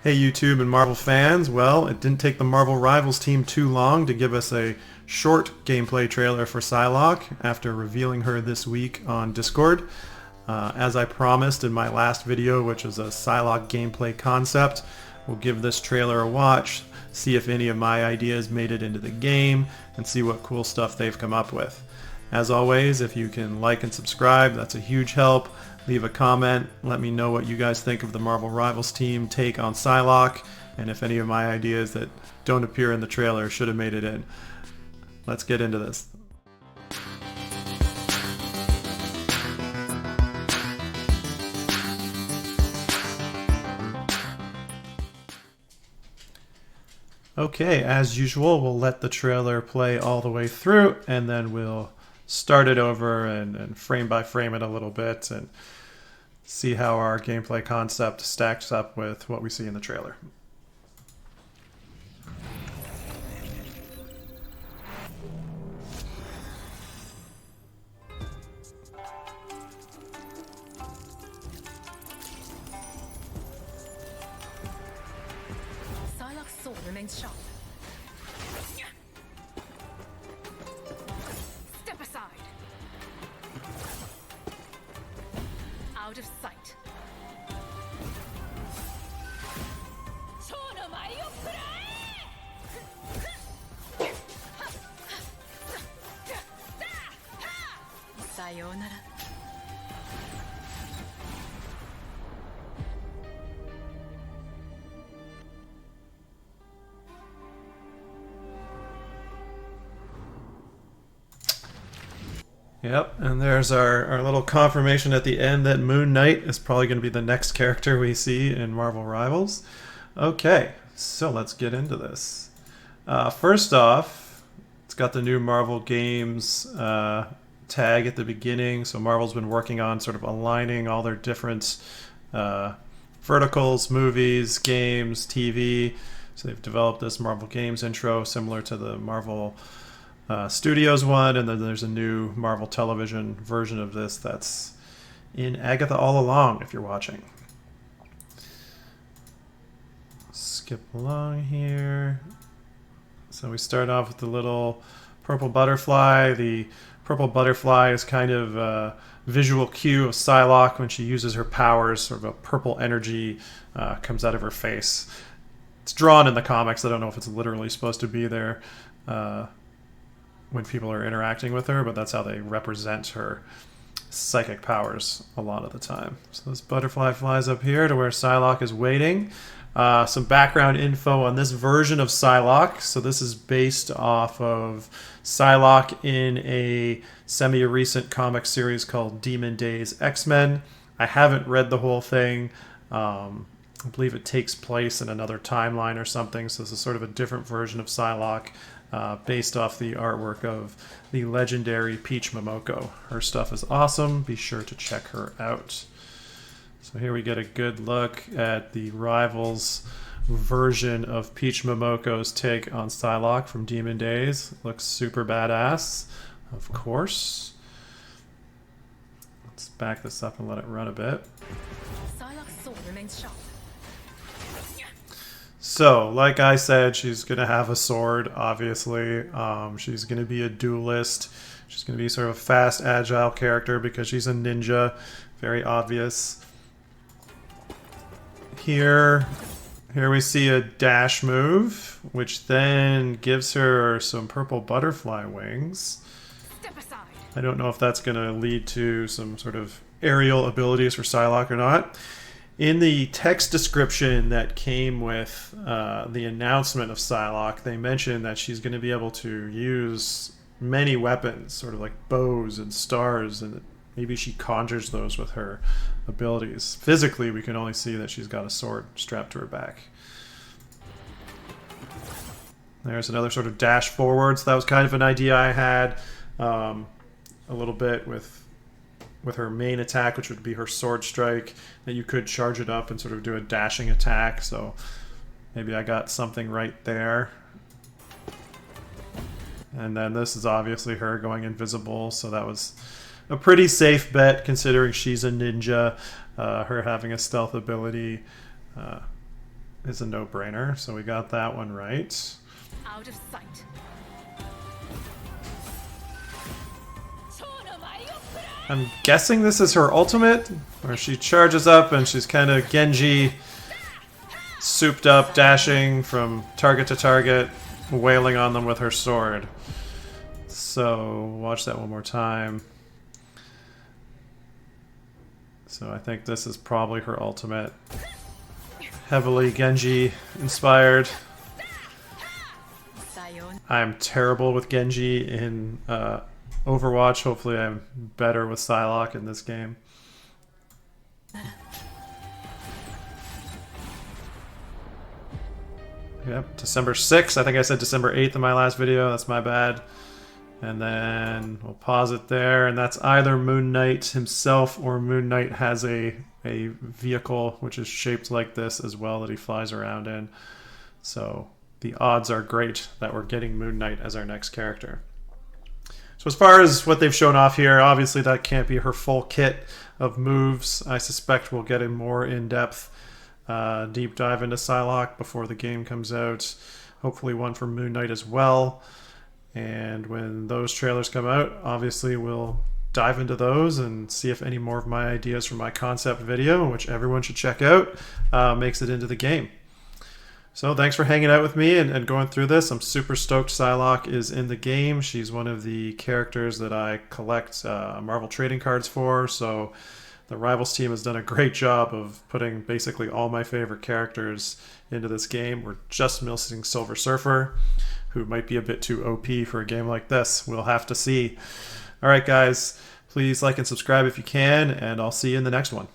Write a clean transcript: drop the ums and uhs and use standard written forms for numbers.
Hey YouTube and Marvel fans, well, it didn't take the Marvel Rivals team too long to give us a short gameplay trailer for Psylocke after revealing her this week on Discord. As I promised in my last video, which was a Psylocke gameplay concept, we'll give this trailer a watch, see if any of my ideas made it into the game, and see what cool stuff they've come up with. As always, if you can like and subscribe, that's a huge help. Leave a comment, let me know what you guys think of the Marvel Rivals team take on Psylocke, and if any of my ideas that don't appear in the trailer should have made it in. Let's get into this. Okay, as usual, we'll let the trailer play all the way through, and then we'll start it over and frame by frame it a little bit and see how our gameplay concept stacks up with what we see in the trailer. Psylocke's sword remains sharp. Step aside. Out of sight. Sayonara. Yep, and there's our little confirmation at the end that Moon Knight is probably going to be the next character we see in Marvel Rivals. Okay, so let's get into this. First off, it's got the new Marvel Games tag at the beginning, so Marvel's been working on sort of aligning all their different verticals, movies, games, TV. So they've developed this Marvel Games intro similar to the Marvel Studios one, and then there's a new Marvel Television version of this that's in Agatha All Along, if you're watching. Skip along here. So we start off with the little purple butterfly. The purple butterfly is kind of a visual cue of Psylocke when she uses her powers. Sort of a purple energy comes out of her face. It's drawn in the comics. I don't know if it's literally supposed to be there when people are interacting with her, but that's how they represent her psychic powers a lot of the time. So this butterfly flies up here to where Psylocke is waiting. Some background info on this version of Psylocke. So this is based off of Psylocke in a semi-recent comic series called Demon Days X-Men. I haven't read the whole thing. I believe it takes place in another timeline or something, so this is sort of a different version of Psylocke based off the artwork of the legendary Peach Momoko. Her stuff is awesome. Be sure to check her out. So here we get a good look at the Rivals version of Peach Momoko's take on Psylocke from Demon Days. Looks super badass, of course. Let's back this up and let it run a bit. Psylocke's sword remains sharp. So, like I said, she's going to have a sword, obviously. She's going to be a duelist. She's going to be sort of a fast, agile character because she's a ninja. Very obvious. Here we see a dash move, which then gives her some purple butterfly wings. Step aside. I don't know if that's going to lead to some sort of aerial abilities for Psylocke or not. In the text description that came with the announcement of Psylocke, they mentioned that she's going to be able to use many weapons, sort of like bows and stars, and maybe she conjures those with her abilities. Physically, we can only see that she's got a sword strapped to her back. There's another sort of dash forwards. That was kind of an idea I had a little bit with her main attack, which would be her sword strike, that you could charge it up and sort of do a dashing attack. So maybe I got something right there. And then this is obviously her going invisible, so that was a pretty safe bet considering she's a ninja. Her having a stealth ability is a no-brainer, so we got that one right. Out of sight. I'm guessing this is her ultimate, where she charges up and she's kind of Genji, souped up, dashing from target to target, wailing on them with her sword. So, watch that one more time. So I think this is probably her ultimate. Heavily Genji inspired. I'm terrible with Genji in Overwatch. Hopefully I'm better with Psylocke in this game. Yep, December 6th. I think I said December 8th in my last video. That's my bad. And then we'll pause it there. And that's either Moon Knight himself or Moon Knight has a vehicle which is shaped like this as well that he flies around in. So the odds are great that we're getting Moon Knight as our next character. So as far as what they've shown off here, obviously that can't be her full kit of moves. I suspect we'll get a more in-depth deep dive into Psylocke before the game comes out. Hopefully one for Moon Knight as well. And when those trailers come out, obviously we'll dive into those and see if any more of my ideas from my concept video, which everyone should check out, makes it into the game. So thanks for hanging out with me and going through this. I'm super stoked Psylocke is in the game. She's one of the characters that I collect Marvel trading cards for, so the Rivals team has done a great job of putting basically all my favorite characters into this game. We're just missing Silver Surfer, who might be a bit too OP for a game like this. We'll have to see. All right, guys, please like and subscribe if you can, and I'll see you in the next one.